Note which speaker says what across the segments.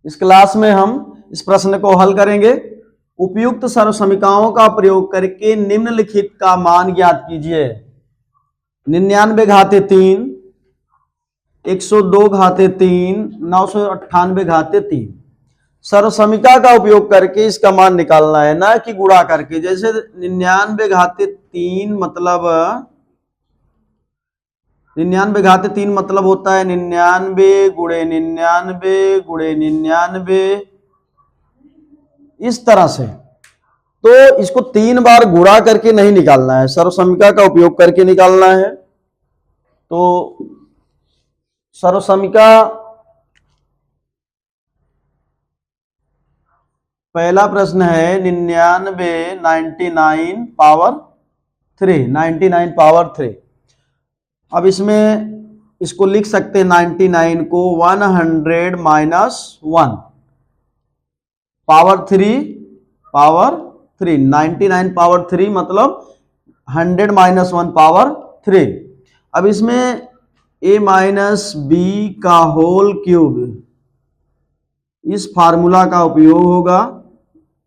Speaker 1: इस क्लास में हम इस प्रश्न को हल करेंगे। उपयुक्त सर्वसमीकरणों का प्रयोग करके निम्नलिखित का मान ज्ञात कीजिए। 99 घाते 3, 102 घाते 3, 998 घाते 3। सर्वसमीकरण का उपयोग करके इसका मान निकालना है, ना कि गुणा करके। जैसे 99 घाते 3 मतलब 99 घाते 3 मतलब होता है 99 गुणे 99 गुणे 99, इस तरह से। तो इसको 3 बार गुणा करके नहीं निकालना है, सर्वसमीकरण का उपयोग करके निकालना है। तो सर्वसमीकरण पहला प्रश्न है 99 99 पावर 3, 99 पावर 3। अब इसमें इसको लिख सकते हैं 99 को 100 माइनस 1 पावर 3 99 पावर 3 मतलब 100 माइनस 1 पावर 3। अब इसमें a माइनस बी का होल क्यूब, इस फार्मूला का उपयोग होगा,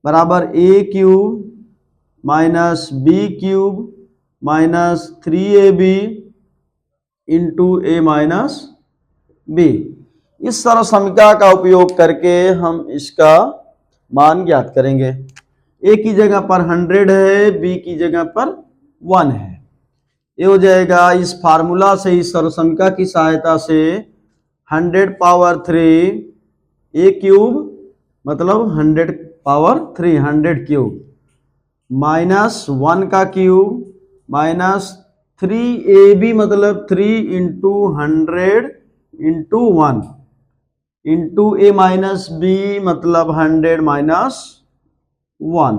Speaker 1: बराबर a cube minus b cube minus 3ab into a minus b. इस सर्वसमीकरण का उपयोग करके हम इसका मान ज्ञात करेंगे। a की जगह पर 100 है, b की जगह पर 1 है। ये हो जाएगा इस फार्मूला से, इस सर्वसमीकरण की सहायता से 100 पावर 3 a क्यूब मतलब 100 पावर 3 100 क्यूब माइनस 1 का क्यूब माइनस 3ab मतलब 3 into 100 into 1 into a minus b मतलब 100 माइनस 1।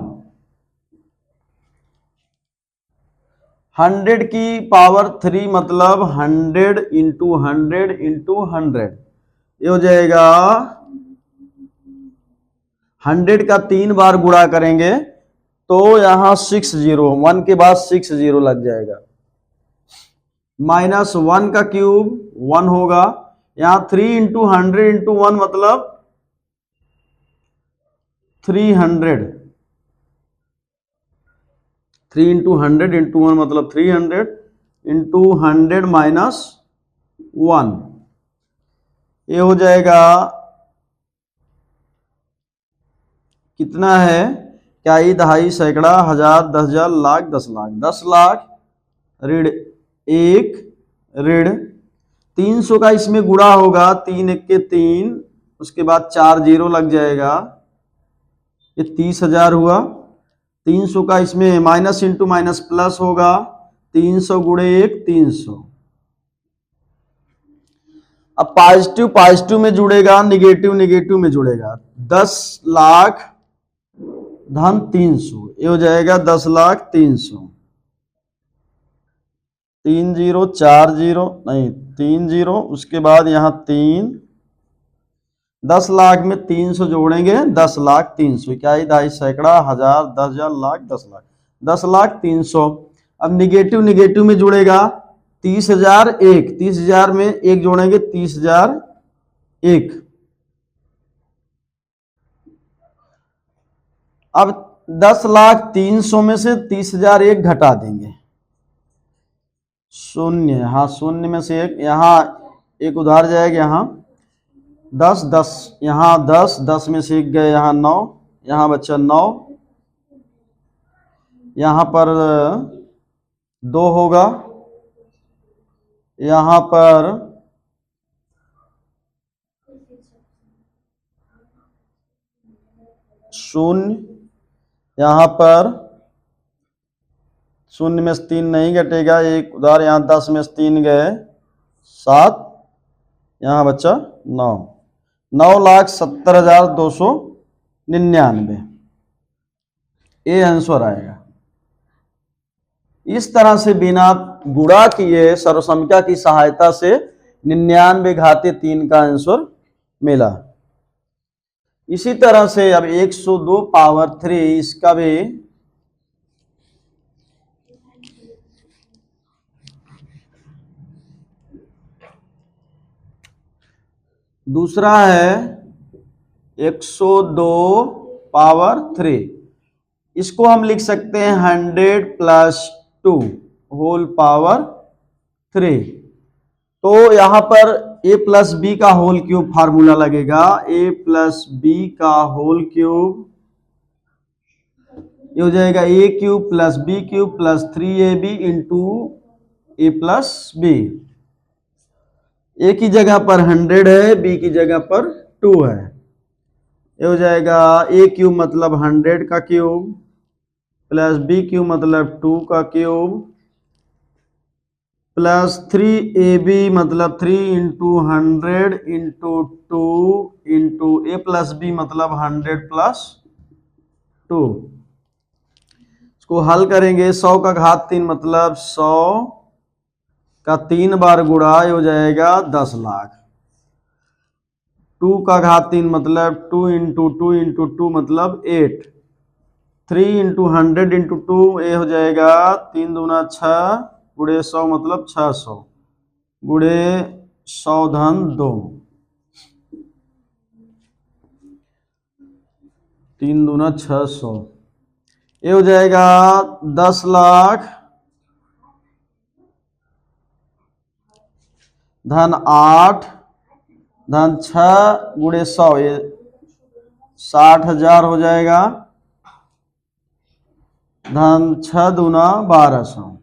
Speaker 1: 100 की पावर 3 मतलब 100 इंटू 100 इंटू 100। ये हो जाएगा 100 का 3 बार गुणा करेंगे तो यहां 60, 1 के बाद 60 लग जाएगा। माइनस 1 का क्यूब 1 होगा, यहां 3 इंटू 100 इंटू 1 मतलब 300, 3 इंटू 100 इंटू 1 मतलब 300 इंटू 100 माइनस 1। ये हो जाएगा कितना है, क्या ही दहाई सैकड़ा हजार 10,000 लाख 10 लाख 10 लाख ऋण 1 ऋण 300 का इसमें गुणा होगा, 3 1 के 3, उसके बाद 4 0 लग जाएगा, ये 30,000 हुआ। 300 का इसमें माइनस इंटू माइनस प्लस होगा, 300 गुणे 1 300। अब पॉजिटिव पॉजिटिव में जुड़ेगा, निगेटिव निगेटिव में जुड़ेगा। 10 लाख धन 300, ये हो जाएगा 10 लाख 300। 3 0 4 0 नहीं 3 0, उसके बाद यहां 3, 10 लाख में 300 जोड़ेंगे 10 लाख 300, क्या ही दहाई सैकड़ा हजार 10,000 लाख 10 लाख 10 लाख 300। अब निगेटिव निगेटिव में जुड़ेगा, 30,000 1, 30,000 में 1 जोड़ेंगे 30,000 1। अब 10 लाख 300 में से 30,000 1 घटा देंगे, शून्य, हाँ शून्य में से एक, यहाँ एक उधार जाएगा, यहाँ 10 10, यहाँ 10 10 में से एक गए, यहाँ 9, यहाँ बच्चा 9, यहाँ पर 2 होगा, यहाँ पर शून्य, यहाँ पर शून्य में से 3 नहीं घटेगा, एक उधार, यहाँ 10 में से 3 गए 7, यहाँ बच्चा 9, 9,70,299, ये आंसर आएगा। इस तरह से बिना गुणा किए सर्वसमीकरण की सहायता से 99 घाते 3 का आंसर मिला। इसी तरह से अब 102 पावर 3, इसका भी दूसरा है 102 पावर 3। इसको हम लिख सकते हैं 100 प्लस 2 होल पावर 3। तो यहां पर a प्लस बी का होल क्यूब फार्मूला लगेगा। a प्लस बी का होल क्यूब ये हो जाएगा a cube plus b cube plus 3ab into a plus b. a की जगह पर 100 है, b की जगह पर 2 है। ये हो जाएगा a क्यूब मतलब 100 का क्यूब प्लस b क्यूब मतलब 2 का क्यूब प्लस 3ab मतलब 3 into 100 into 2 into a plus b मतलब 100 प्लस 2। इसको हल करेंगे 100 का घात 3 मतलब 100 का 3 बार गुणा हो जाएगा 10 लाख। 2 का घात 3 मतलब 2 इंटू 2 इंटू 2 मतलब 8। 3 इंटू 100 इंटू 2 ये हो जाएगा 3 दूना 6 गुणे 100 मतलब 600 गुणे 100 धन 2। 3 दूना 600 ये हो जाएगा 10 लाख धन 8 धन 6 गुणे 100 ये 60,000 हो जाएगा धन 6 दूना 1200।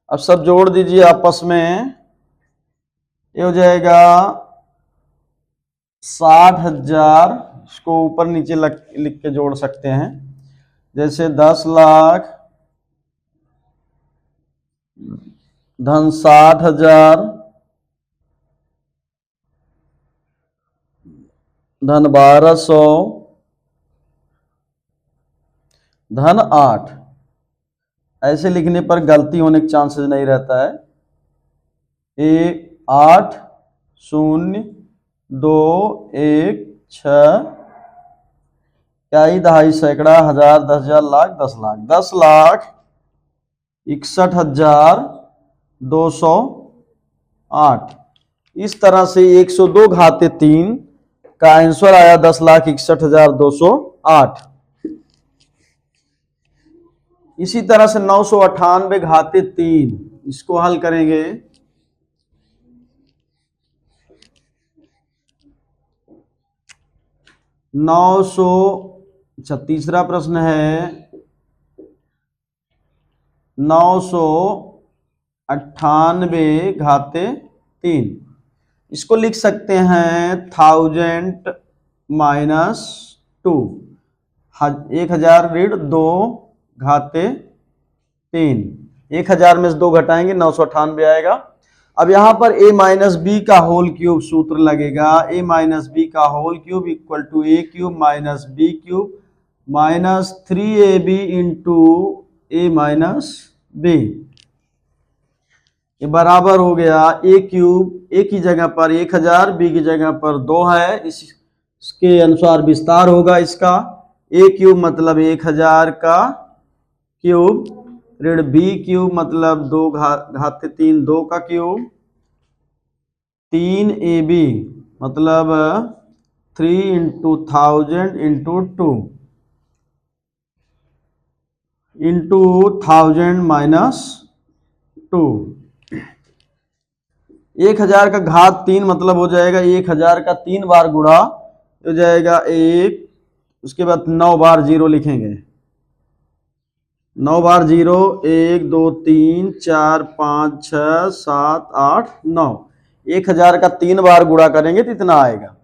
Speaker 1: अब सब जोड़ दीजिए आपस में। ये हो जाएगा 60,000। इसको ऊपर नीचे लिख के जोड़ सकते हैं। जैसे 10 लाख धन 60,000 धन 1200 धन 8। ऐसे लिखने पर गलती होने के चांसेस नहीं रहता है। 8 0 2 1 6 इकाई दहाई सैकड़ा हजार 10,000 लाख 10 लाख 10,61,208। इस तरह से 102 घाते 3 का आंसर आया 10,61,208। इसी तरह से 998 घाते 3 इसको हल करेंगे। तीसरा प्रश्न है 998 घाते 3। इसको लिख सकते हैं 1000 माइनस 2 1000 ऋण 2 घाते 3। 1000 में से 2 घटाएंगे 998 आएगा। अब यहां पर a माइनस बी का होल क्यूब सूत्र लगेगा। a माइनस बी का whole cube equal to a cube minus b cube minus 3ab into a minus b. ये बराबर हो गया a क्यूब a की जगह पर 1000 b की जगह पर 2 है। इसके अनुसार विस्तार होगा इसका। a क्यूब मतलब 1000 का क्यूब ऋण b क्यूब मतलब 2 घाते 3 2 का क्यूब 3ab मतलब 3 इंटू 1000 इंटू 2 इंटू 1000 माइनस 2। 1000 का घात 3 मतलब हो जाएगा 1000 का 3 बार गुणा हो जाएगा 1। उसके बाद 9 बार 0 लिखेंगे। 9 बार 0 1 2 3 4 5 6 7 8 9। 1000 का 3 बार गुणा करेंगे तो इतना आएगा।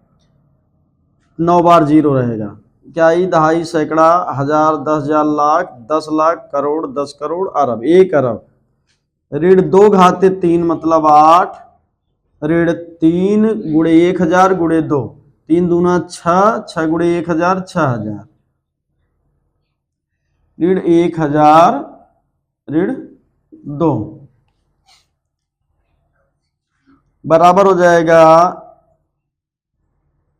Speaker 1: 9 बार 0 रहेगा। इकाई दहाई सैकड़ा हजार 10,000 लाख 10 लाख करोड़ 10 करोड़ अरब 1 अरब ऋण 2 घाते 3 मतलब 8 ऋण 3 गुणे 1000 गुणे 2 3 दूना 6 6 गुणे 1000 6000 ऋण 1000 ऋण 2 बराबर हो जाएगा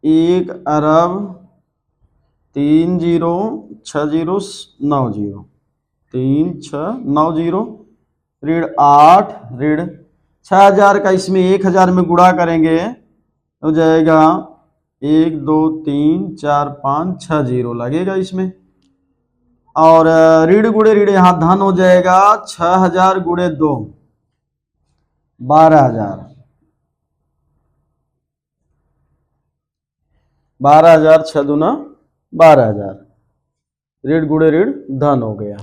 Speaker 1: 1 अरब 3 0 6 0 9 0 3 6 9 0 ऋण 8 ऋण 6000 का इसमें 1000 में गुणा करेंगे हो जाएगा 1 2 3 4 5 6 जीरो लगेगा इसमें। और ऋण गुणे ऋण यहाँ धन हो जाएगा, 6000 गुणे 2 12,000, 12,000 6 दूना 12,000, ऋण गुणे ऋण धन हो गया।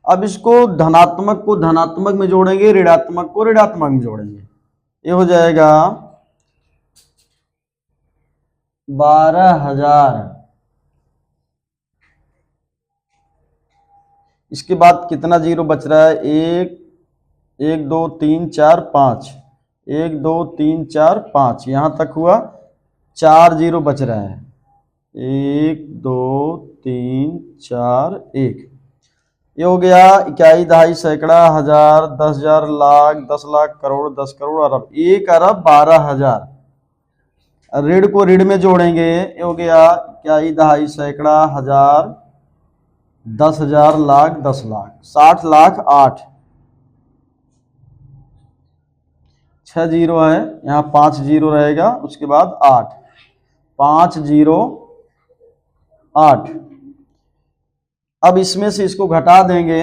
Speaker 1: अब इसको धनात्मक को धनात्मक में जोड़ेंगे, ऋणात्मक को ऋणात्मक में जोड़ेंगे। ये हो जाएगा 12,000। इसके बाद कितना जीरो बच रहा है? 1 2 3 4 5, 1 2 3 4 5, यहां तक हुआ, 4 जीरो बच रहा है। 1 2 3 4 1, ये हो गया इकाई, दहाई, सैकड़ा, हजार, 10,000, लाख, 10 लाख, करोड़, 10 करोड़, अरब। 1 अरब 12,000। ऋण को ऋण में जोड़ेंगे, ये हो गया इकाई, दहाई, सैकड़ा, हजार, 10,000, लाख, 10 लाख, 60 लाख 8, 6 जीरो है, यहाँ 5 जीरो रहेगा, उसके बाद 8, 5 0 8। अब इसमें से इसको घटा देंगे,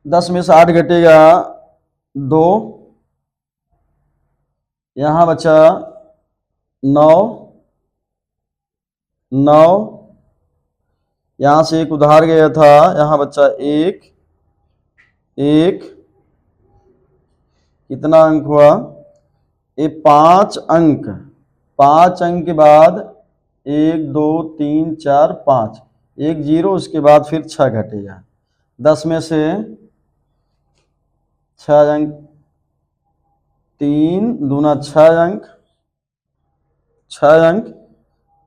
Speaker 1: 10 में से 8 घटेगा 2, यहां बचा 9, 9, यहां से एक उधार गया था, यहां बचा 1, 1, कितना अंक हुआ? ये 5 अंक, 5 अंक के बाद 1 2 3 4 5, 1 जीरो, उसके बाद फिर 6 घटेगा। 10 में से 6 अंक, 3 दूना 6 अंक, 6 अंक।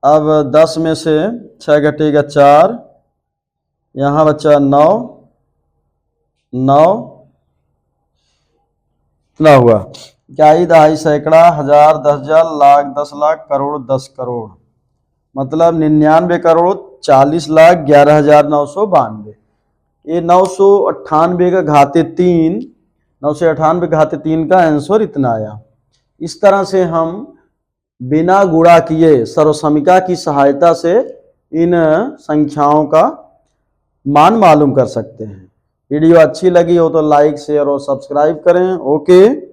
Speaker 1: अब 10 में से 6 घटेगा 4, यहाँ बचा 9, 9, कितना हुआ? इकाई, दहाई, सैकड़ा, हजार, 10,000, लाख, 10 लाख, करोड़, 10 करोड़, मतलब 99 करोड़ 40 लाख 11,992। ये 998 का घाते 3, 998 घाते 3 का आंसर इतना आया। इस तरह से हम बिना गुणा किए सर्वसमीका की सहायता से इन संख्याओं का मान मालूम कर सकते हैं। वीडियो अच्छी लगी हो तो लाइक, शेयर और सब्सक्राइब करें। ओके।